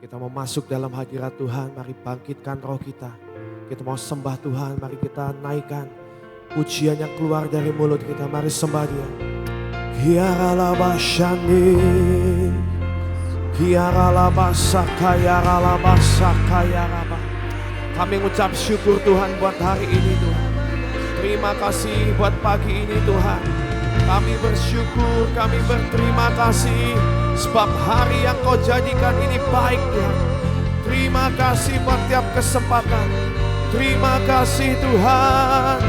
Kita mau masuk dalam hadirat Tuhan, mari bangkitkan roh kita. Kita mau sembah Tuhan, mari kita naikkan pujian yang keluar dari mulut kita, mari sembah Dia. Kiaralabashani, kiaralabasakayaralabasakayaraba. Kami mengucap syukur Tuhan buat hari ini Tuhan. Terima kasih buat pagi ini Tuhan. Kami bersyukur, kami berterima kasih sebab hari yang Kau jadikan ini baik Tuhan. Terima kasih buat tiap kesempatan. Terima kasih Tuhan.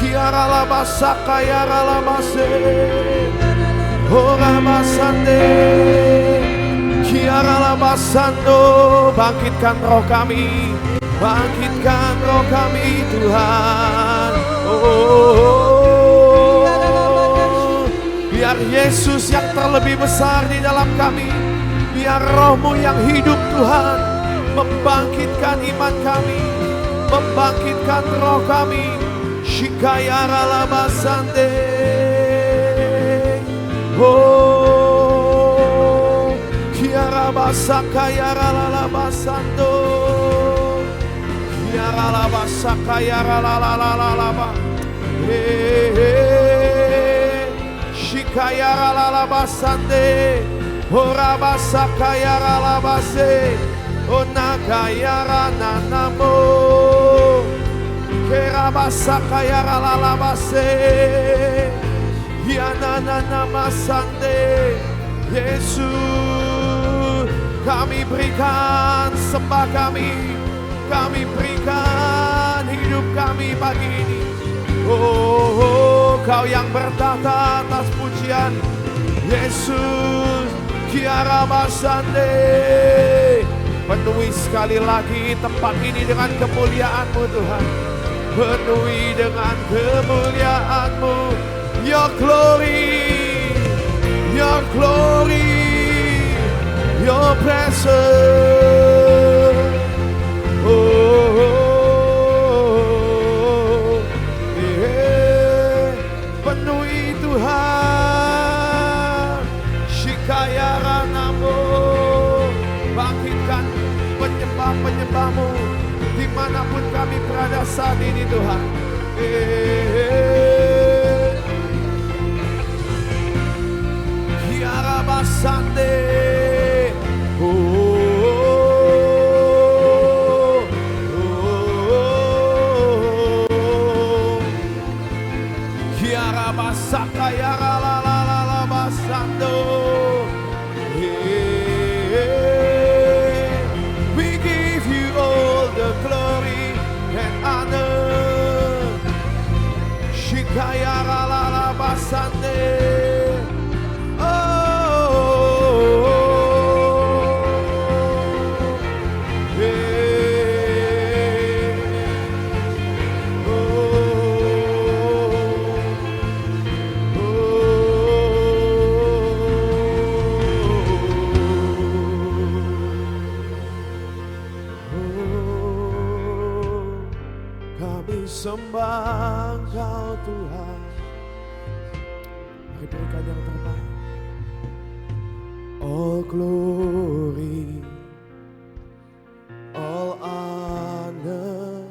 Kiaralabasakayaralabase, Orabasande, Kiaralabasando. Bangkitkan roh kami, bangkitkan roh kami Tuhan. Biar Yesus yang terlebih besar di dalam kami, biar roh-Mu yang hidup Tuhan membangkitkan iman kami, membangkitkan roh kami. Shikayaralabasande, oh kiarabasakayaralabasando, kiaralabasakayaralalaba, shikayaralalabasande, orabasakayaralabase, onakayarananamo. Kerabasakayaralalabase, yanananamasande. Yesus, kami berikan sembah kami berikan hidup kami pagi ini. Oh, Kau yang bertata atas pujian. Yesus, kiarabasande. Penuhi sekali lagi tempat ini dengan kemuliaan-Mu Tuhan. Penuhi dengan kemuliaan-Mu. Your glory, Your glory, Your presence. Oh, penuhi Tuhan. Shikayaranamo. Bangkitkan penyembah-penyembah-Mu dimanapun kami berada saat ini Tuhan. Kiarabasande, kiarabasakayaralalabasando. Shikayaralalabasande. Sembah Engkau Tuhan. Mari berikan yang terbaik. All glory, all honor,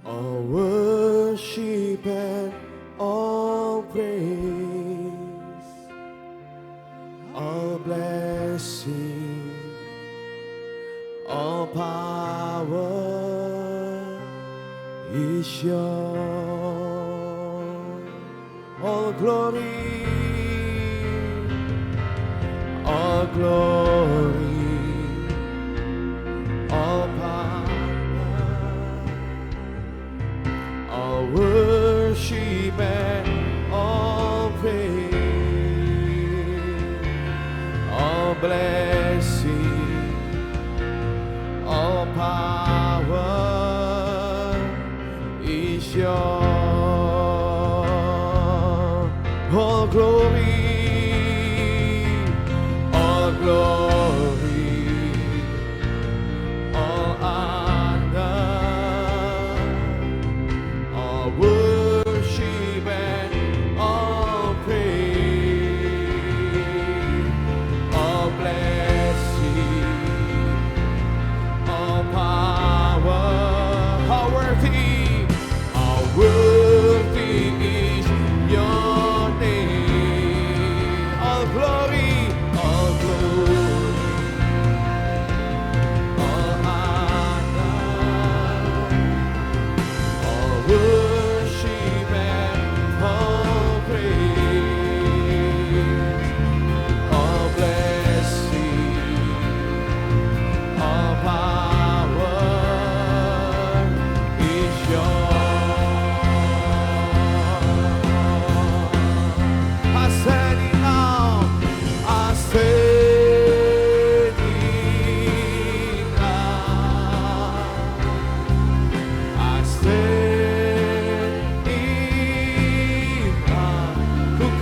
all worship and all praise, all blessing, all power is yours. All glory, all glory, all power, all worship and all praise, all blessing, all power is yours. All glory, all glory, all honor, all worship and all praise, all blessing,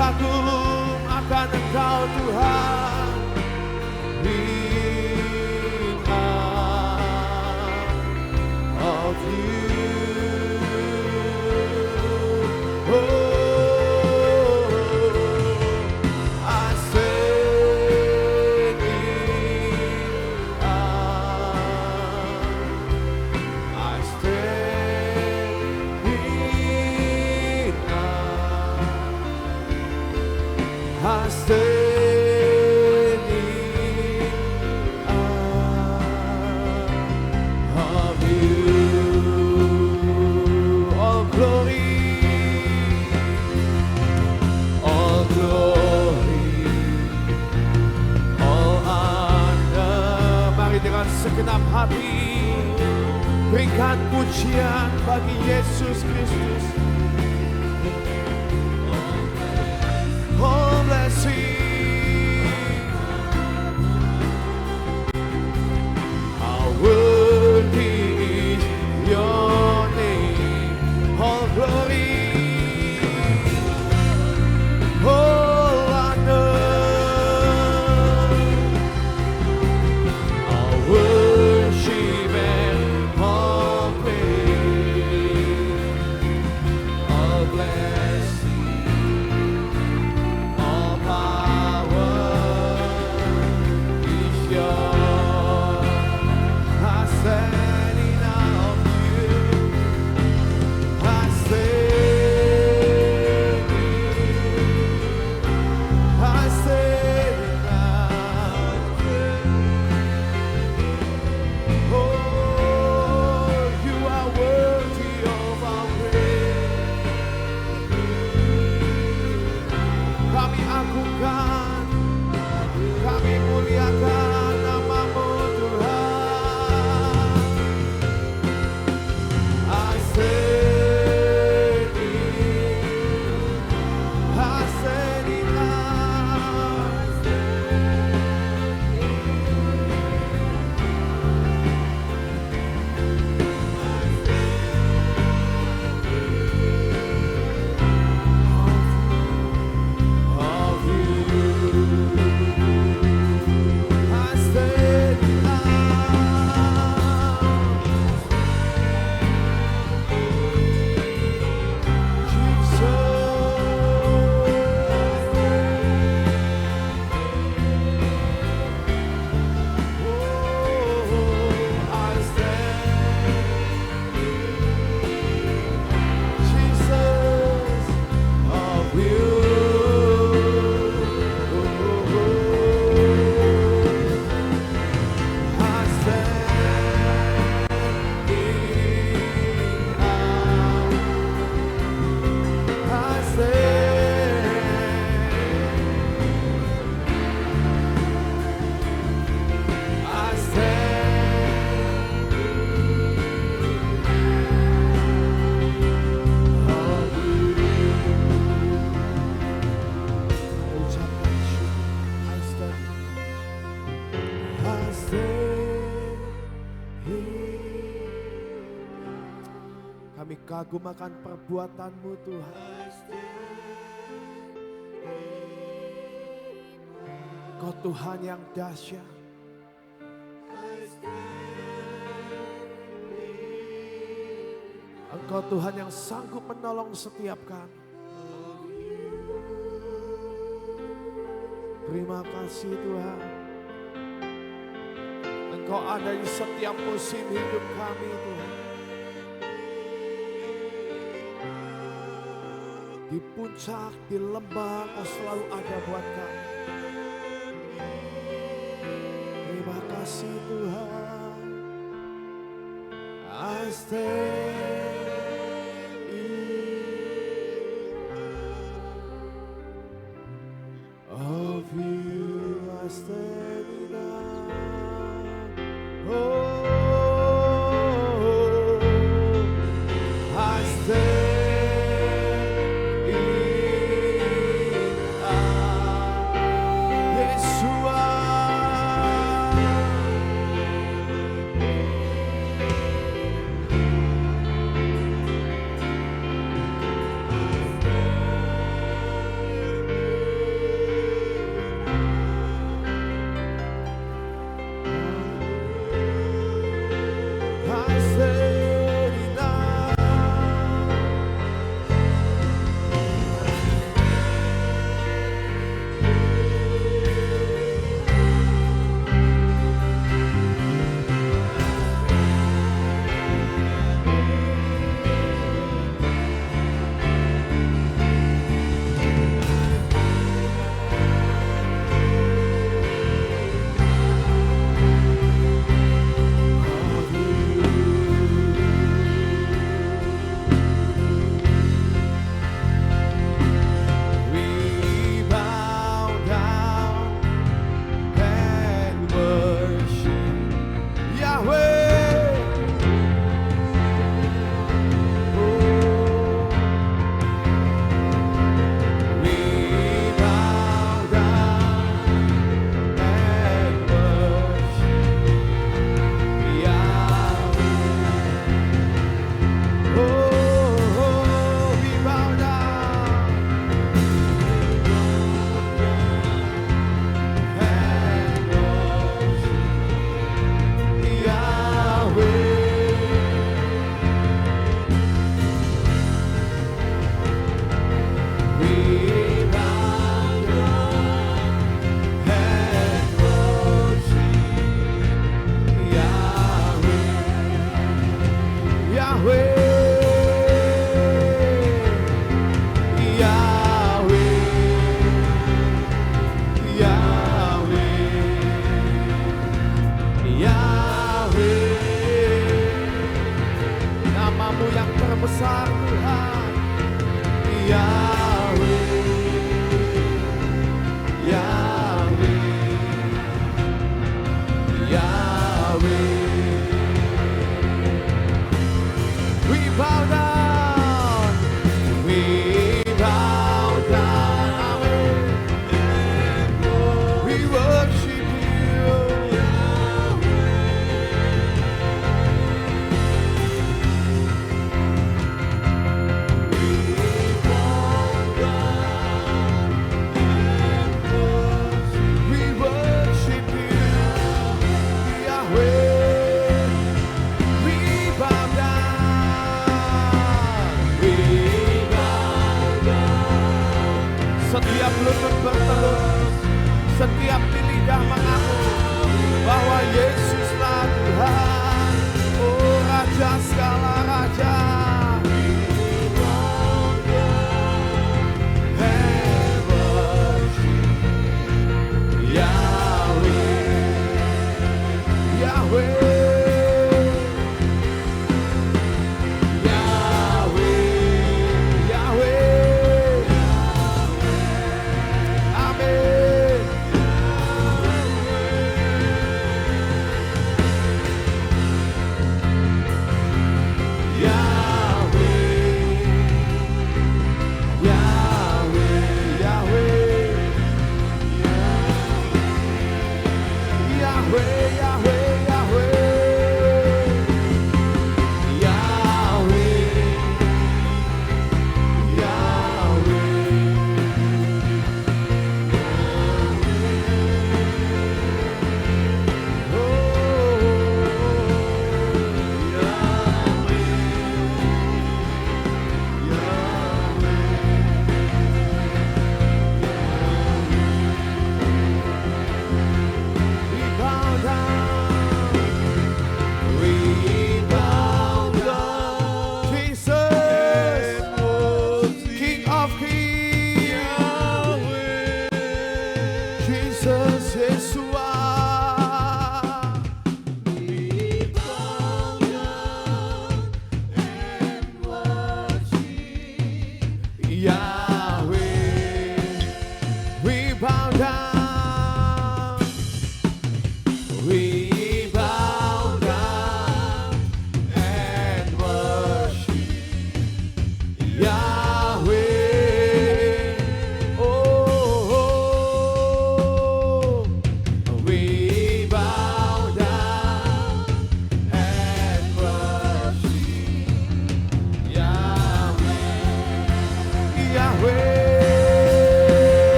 kagum akan Engkau Tuhan. Of you, oh, I stand in awe. I stand in awe. I stand. Segenap hati berikan pujian bagi Yesus Kristus. Oh, blessing, how worthy is your name, all glory, all honor. Kami kagum akan perbuatan-Mu Tuhan. Kau Tuhan yang dahsyat. Engkau Tuhan yang sanggup menolong setiap kami. Terima kasih Tuhan. Engkau ada di setiap musim hidup kami Tuhan. Di puncak, di lembah, Kau selalu ada buat kami. Terima kasih Tuhan. I stand in of you. I stand in awe. Oh, I stand. Setiap lutut bertelur, setiap lidah mengaku bahwa Yesuslah Tuhan. Oh Raja segala Raja.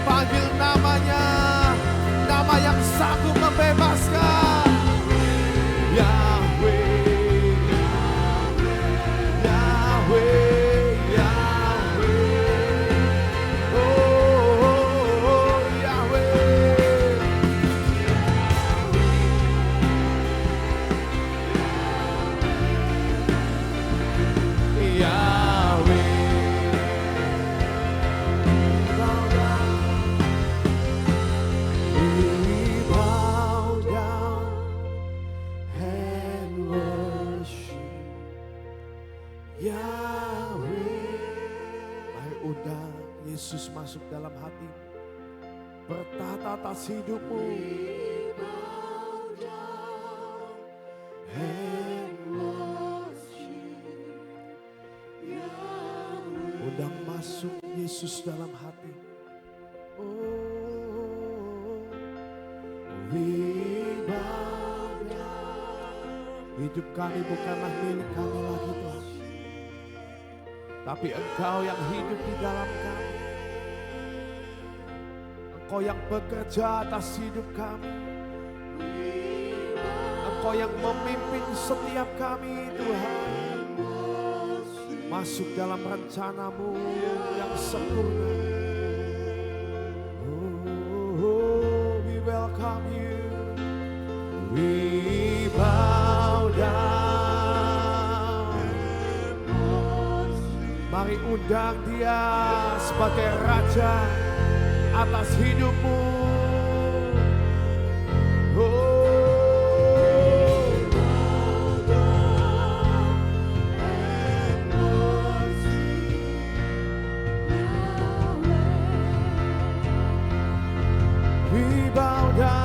Panggil namanya, nama yang sanggup membebaskan. Yahweh, Yahweh, Yahweh, oh Yahweh, Yahweh. Yesus masuk dalam hati, bertata atas hidupmu. Undang masuk Yesus dalam hati. Oh, hidup kami bukanlah milik kami lagi Tuhan, tapi Engkau yang hidup di dalam kami. Engkau yang bekerja atas hidup kami. Engkau yang memimpin setiap kami Tuhan. Masuk dalam rencana-Mu yang sempurna. Oh, we welcome you. We bow down. Mari undang Dia sebagai Raja atas hidupmu. We bow down.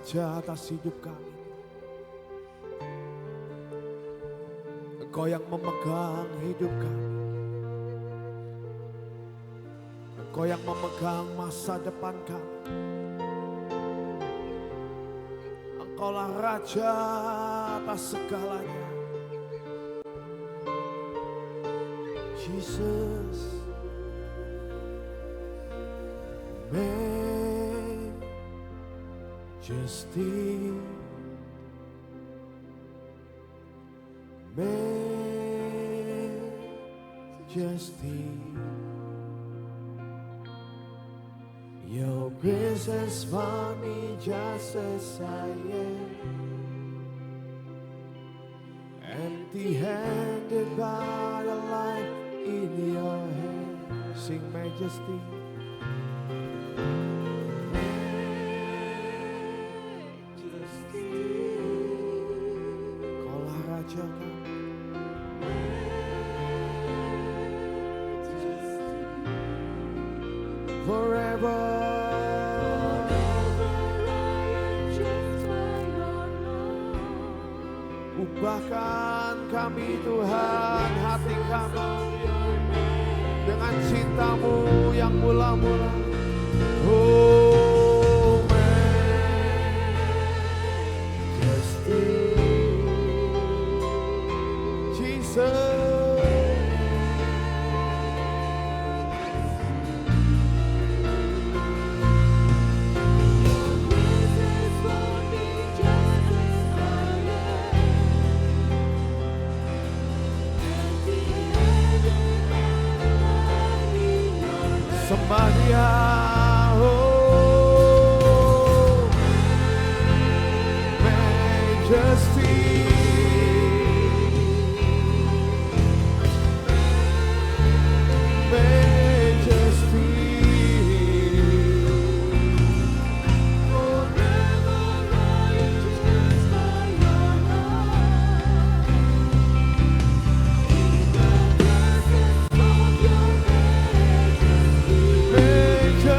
Raja atas hidup kami. Engkau yang memegang hidup kami. Engkau yang memegang masa depan kami. Engkaulah Raja atas segalanya. Jesus, Majesty, Majesty, Your grace has found me just as I am, empty-handed but alive in Your hand. Sing Majesty. Kaulah Raja kami. Forever, ubahkan kami Tuhan, hati kami dengan cinta-Mu yang mula-mula. Oh Majesty, Jesus. Sembah Dia, oh Majesty, Majesty, forever righteous by Your love, in the presence of Your Majesty.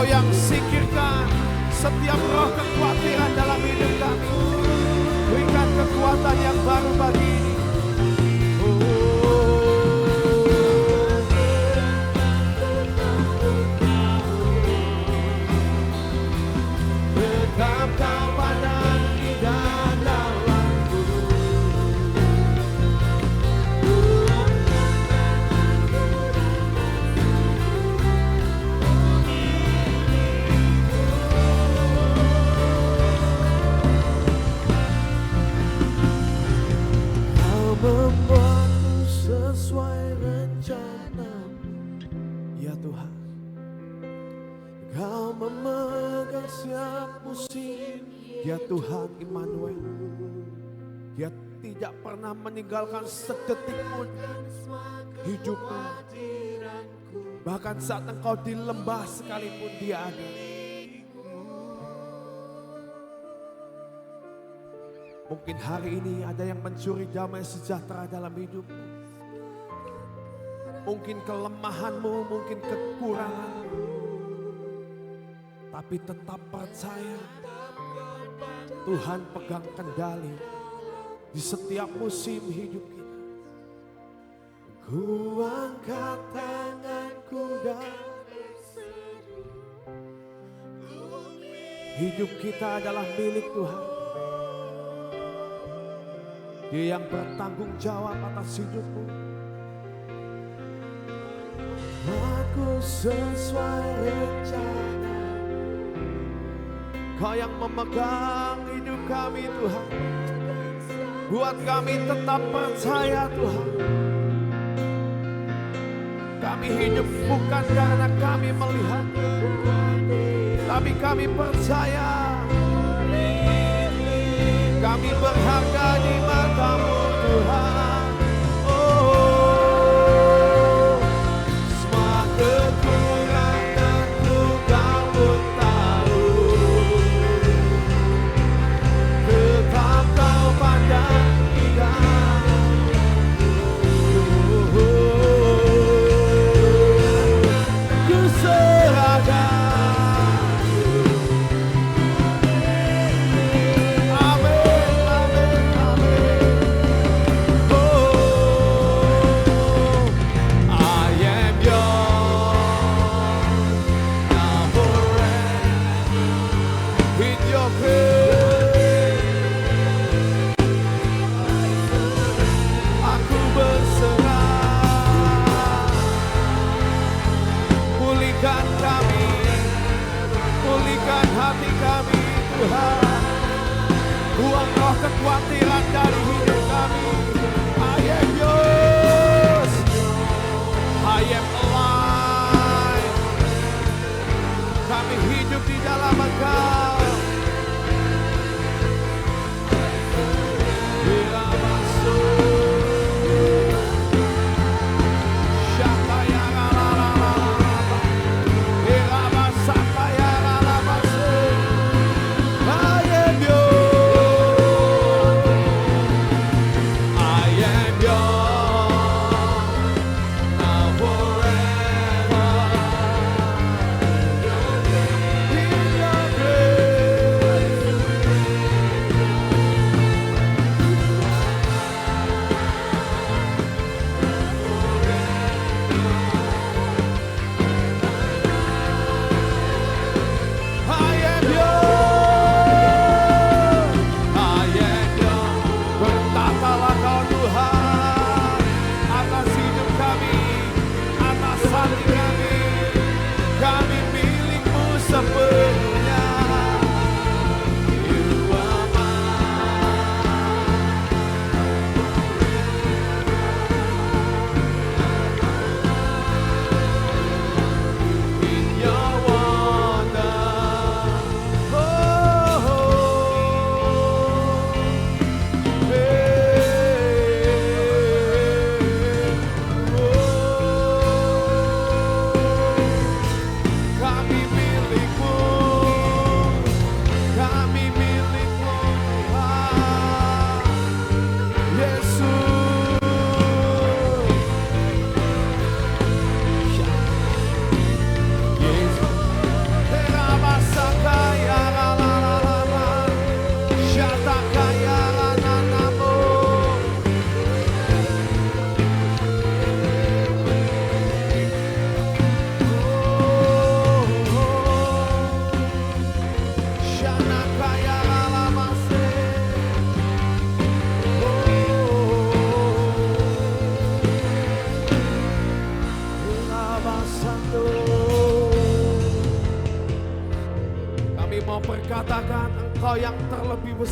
Engkau yang singkirkan setiap roh kekhawatiran dalam hidup kami. Berikan kekuatan yang baru pagi ini. Tetap kau pandang indah dalamku. Kau membuatku sesuai rencanamu, ya Tuhan. Kau memegang setiap musim, ya Tuhan Immanuel. Dia tidak pernah meninggalkan sedetik pun hidupmu. Bahkan saat engkau di lembah sekalipun dia ada. Mungkin hari ini ada yang mencuri damai sejahtera dalam hidupmu. Mungkin kelemahanmu, mungkin kekuranganmu. Tapi tetap percaya Tuhan pegang kendali di setiap musim hidup kita. Ku angkat tanganku dan hidup kita adalah milik Tuhan. Dia yang bertanggung jawab atas hidupmu. Aku sesuai rencana. Kau yang memegang hidup kami Tuhan. Buat kami tetap percaya Tuhan. Kami hidup bukan karena kami melihat, tapi kami percaya. Kami berharga di mata-Mu Tuhan. Oh, semua kekuranganku Kau pun tahu. Tetap Kau pandang indah. Ku serahkan. Amin, amin.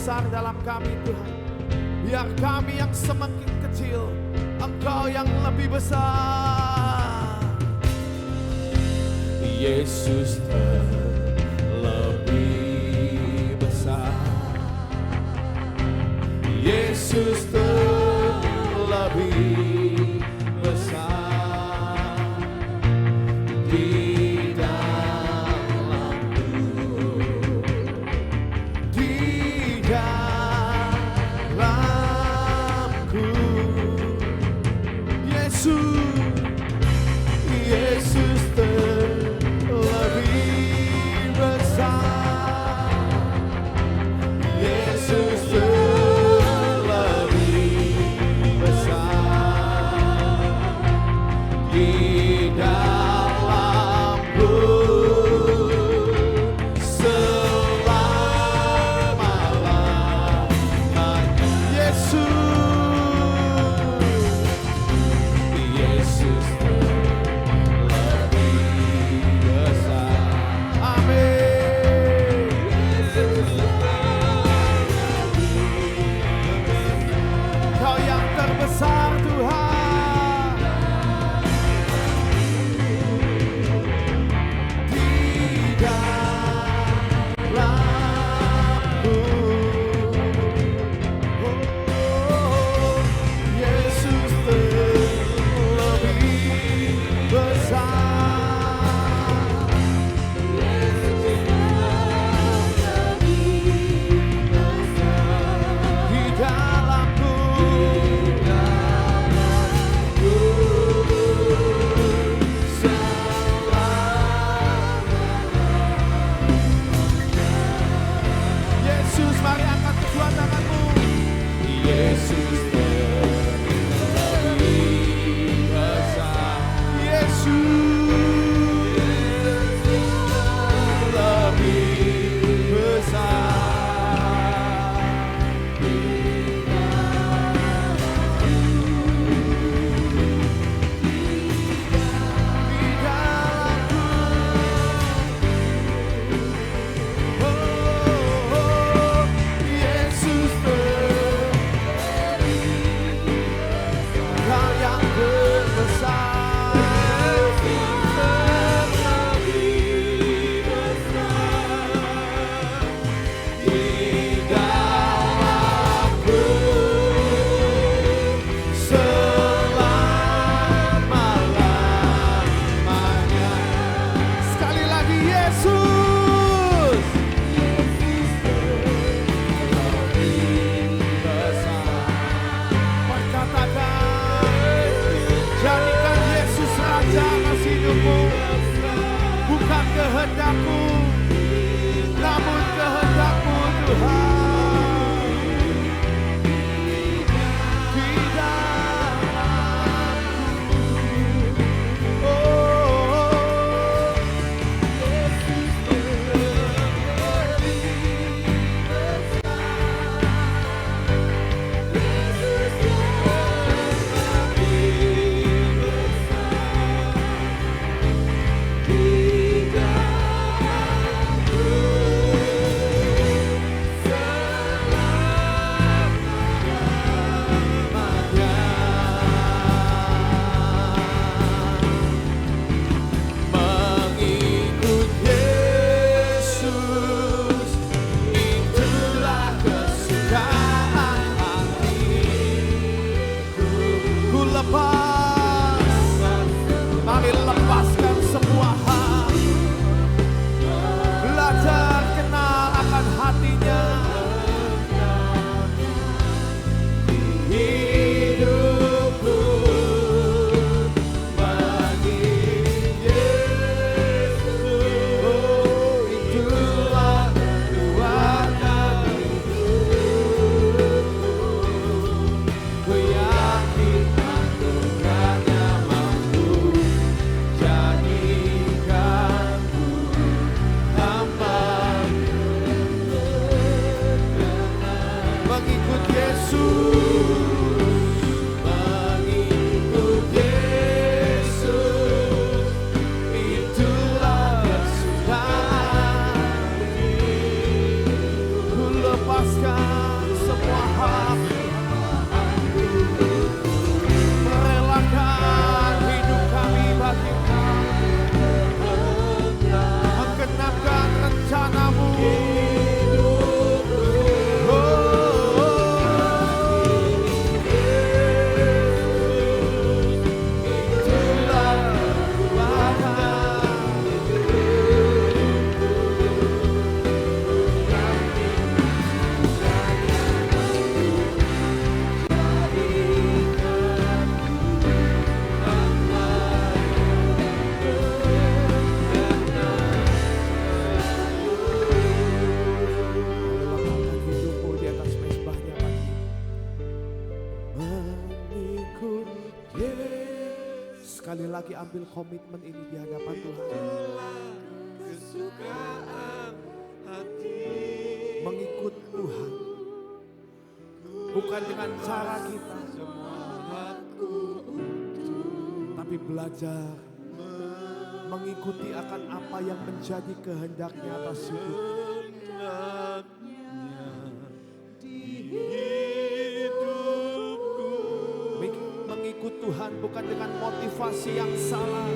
besar dalam kami Tuhan. Biar kami yang semakin kecil, Engkau yang lebih besar. Yesus terlebih besar. Yesus terlebih besar di dalamku, di dalamku. Yesus terlebih besar. Yesus terlebih besar di dalamku selama-lamanya. Yesus terlebih besar. Amin. Kau yang terbesar Tuhan. Di dalamku. Oh, Yesus terlebih besar. Di dalamku. Yesus, mari angkat kedua tanganmu. Yesus terlebih besar. Yesus terlebih besar. Di dalamku. Oh, Yesus Kau yang terbesar. Terlebih besar di dalamku selama-lamanya. Sekali lagi Yesus terlebih besar. Perkatakan, jadikan Yesus Raja atas hidupmu. Bukan kehendakku, namun kehendakmu Tuhan. Di dalamku. Oh, Yesus terlebih mengikut Yesus, itulah kesukaan hatiku. Ku lepas, mari lepaskan semua hal. Belajar kenal akan hatinya. Hidupku bagi Yesus. Oh, itulah kekuatan hidupku. Ku yakin anugerahnya mampu jadikanku hamba mengikut Yesus. Mengikut Yesus, itulah kesukaan. Ku lepaskan sekali lagi ambil komitmen ini di hadapan Tuhan. Kesukaan hati, Mengikut Tuhan. Bukan dengan cara kita. Tapi belajar mengikuti akan apa yang menjadi kehendaknya atas hidup. Mengikut Tuhan bukan dengan motivasi yang salah,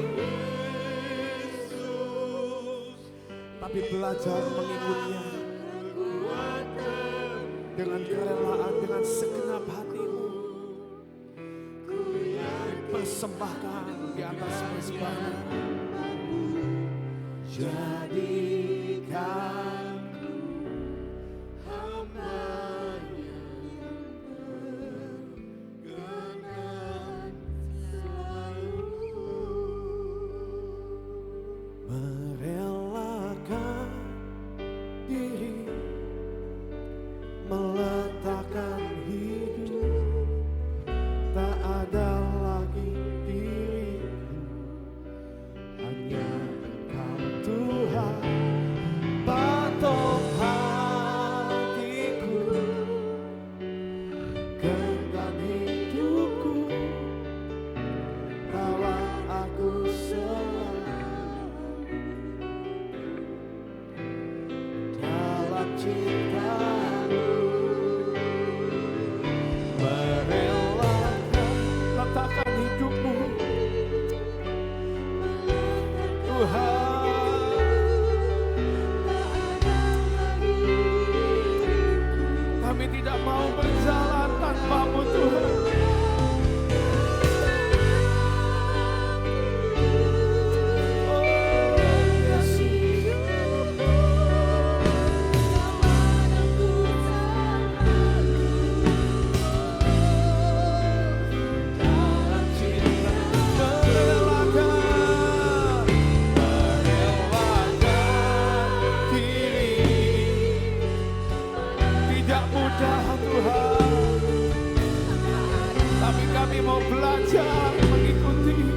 tapi belajar mengikutnya dengan kerelaan, dengan segenap hatimu. Persembahkan di atas mezbahnya. Jadikan hamba-Nya berkenan selalu, merelakan diri, meletakkan hidup. Tak ada lagi diriku, hanya Engkau Tuhan, patok hatiku, genggam hidupku, rawat aku selalu dalam cinta-Mu. Letakkan hidupmu, Tuhan. Kami tidak mau berjalan tanpa-Mu, Tuhan. Oh, Yesus. Kami mau belajar mengikuti.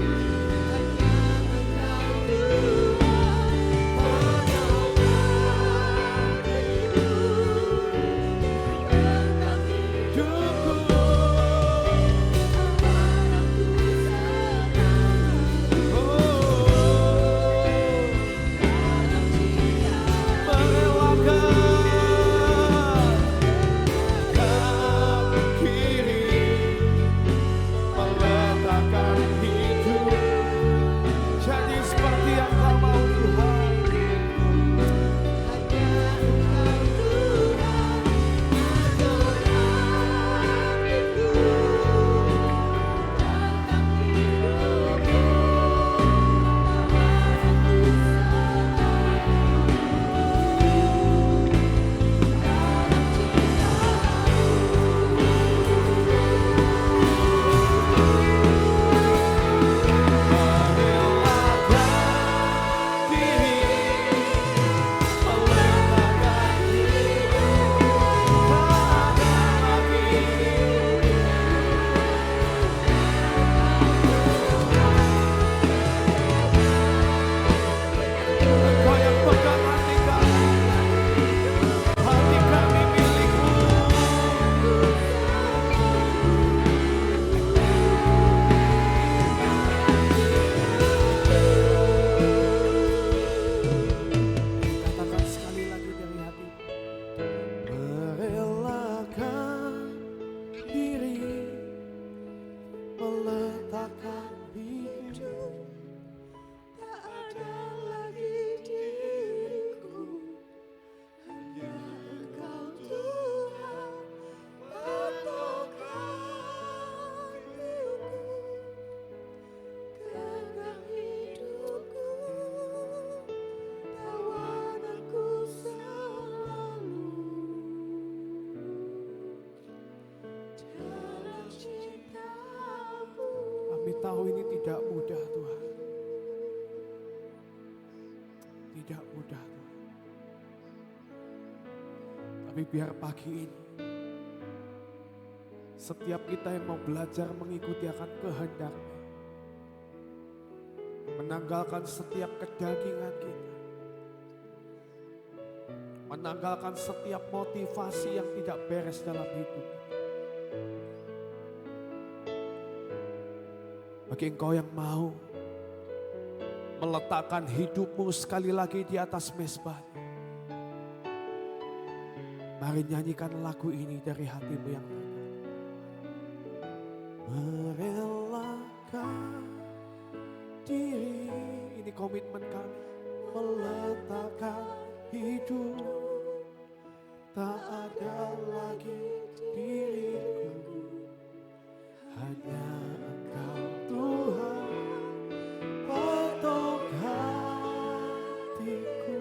Kami tahu ini tidak mudah, Tuhan. Tidak mudah, Tuhan. Tapi biar pagi ini setiap kita yang mau belajar mengikuti akan kehendak-Nya, menanggalkan setiap kedagingan kita, menanggalkan setiap motivasi yang tidak beres dalam hidup. Bagi engkau yang mau meletakkan hidupmu sekali lagi di atas mezbah, mari nyanyikan lagu ini dari hatimu yang terdalam. Merelakan diri, ini komitmen kami, meletakkan hidup, tak ada lagi diriku, hanya Engkau Tuhan, patok hatiku.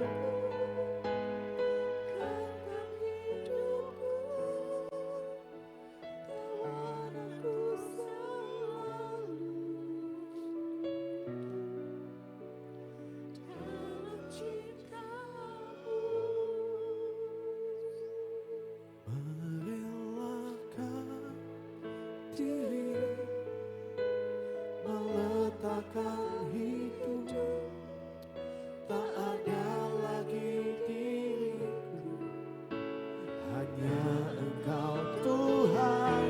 Merelakan diri, meletakkan hidup, tak ada lagi diriku, hanya Engkau Tuhan,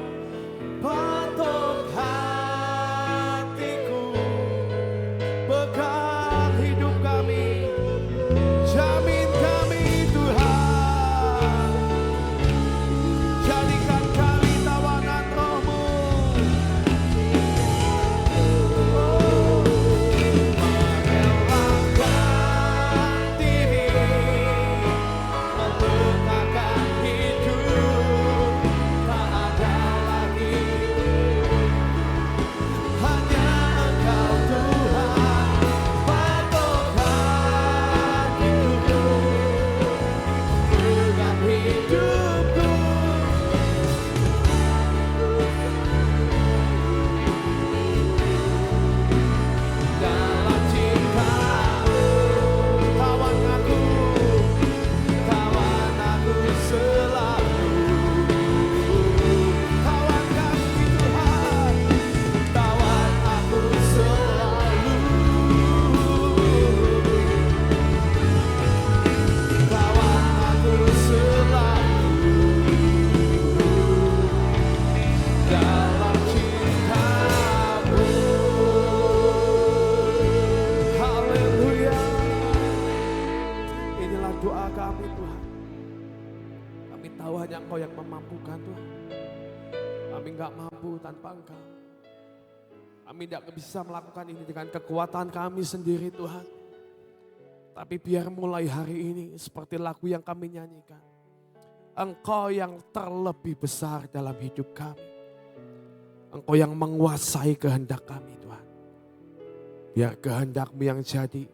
patok hatiku. Bekal hidup kami, jamin kami Tuhan, jadikan kami tawanan Roh-Mu. Merelakan diri, meletakkan hidup, tak ada lagi, hanya Engkau Tuhan, patok hatiku, dengan hidupku. Dalam cinta-Mu, tawan aku selalu. Tawan kami Tuhan, tawan aku selalu. Tawan aku selalu. Dalam cinta-Mu. Haleluya. Inilah doa kami Tuhan. Kami tahu hanya Engkau yang memampukan Tuhan. Kami enggak mampu tanpa Engkau. Kami tidak bisa melakukan ini dengan kekuatan kami sendiri Tuhan. Tapi biar mulai hari ini seperti lagu yang kami nyanyikan, Engkau yang terlebih besar dalam hidup kami. Engkau yang menguasai kehendak kami Tuhan. Biar kehendak-Mu yang jadi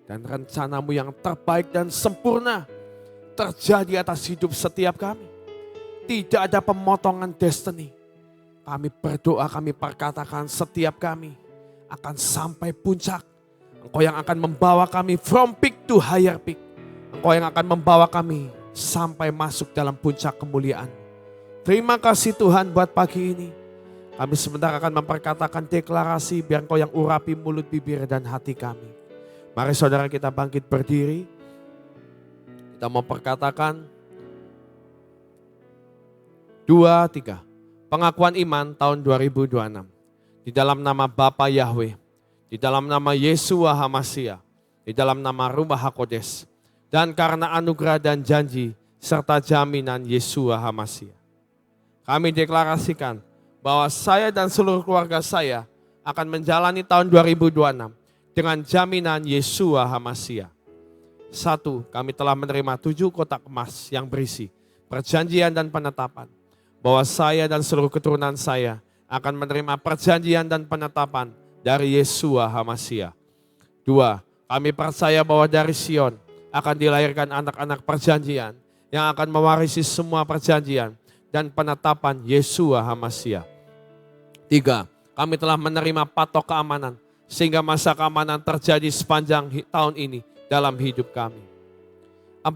dan rencana-Mu yang terbaik dan sempurna terjadi atas hidup setiap kami. Tidak ada pemotongan destiny. Kami berdoa, kami perkatakan setiap kami akan sampai puncak. Engkau yang akan membawa kami from peak to higher peak. Engkau yang akan membawa kami sampai masuk dalam puncak kemuliaan. Terima kasih Tuhan buat pagi ini. Kami sebentar akan memperkatakan deklarasi biar Engkau yang urapi mulut, bibir, dan hati kami. Mari saudara kita bangkit berdiri. Kita mau perkatakan 2, 3. Pengakuan iman tahun 2026. Di dalam nama Bapa Yahweh, di dalam nama Yeshua HaMashiach, di dalam nama Rumah HaKodes, dan karena anugerah dan janji serta jaminan Yeshua HaMashiach. Kami deklarasikan bahwa saya dan seluruh keluarga saya akan menjalani tahun 2026 dengan jaminan Yeshua HaMashiach. 1. Kami telah menerima 7 kotak emas yang berisi perjanjian dan penetapan bahwa saya dan seluruh keturunan saya akan menerima perjanjian dan penetapan dari Yeshua HaMashiach. 2. Kami percaya bahwa dari Sion akan dilahirkan anak-anak perjanjian yang akan mewarisi semua perjanjian dan penetapan Yeshua HaMashiach. 3. Kami telah menerima patok keamanan sehingga masa keamanan terjadi sepanjang tahun ini dalam hidup kami. 4.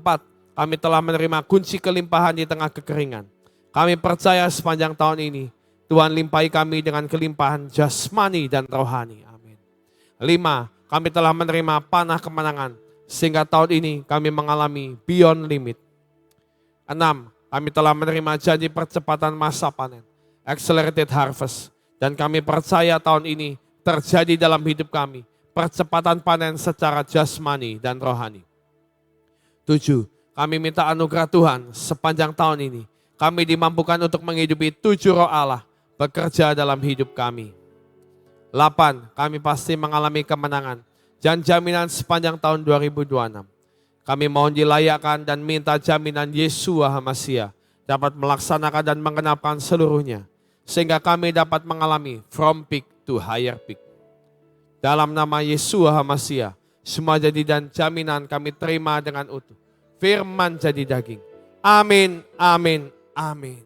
Kami telah menerima kunci kelimpahan di tengah kekeringan. Kami percaya sepanjang tahun ini Tuhan limpahi kami dengan kelimpahan jasmani dan rohani. Amin. 5. kami telah menerima panah kemenangan, sehingga tahun ini kami mengalami beyond limit. 6. Kami telah menerima janji percepatan masa panen, accelerated harvest, dan kami percaya tahun ini terjadi dalam hidup kami, percepatan panen secara jasmani dan rohani. 7. Kami minta anugerah Tuhan sepanjang tahun ini. Kami dimampukan untuk menghidupi 7 roh Allah bekerja dalam hidup kami. 8. Kami pasti mengalami kemenangan dan jaminan sepanjang tahun 2026. Kami mohon dilayakkan dan minta jaminan Yeshua HaMashiach dapat melaksanakan dan menggenapkan seluruhnya, sehingga kami dapat mengalami from peak to higher peak. Dalam nama Yeshua HaMashiach, semua janji dan jaminan kami terima dengan utuh. Firman jadi daging. Amin, amin, amin.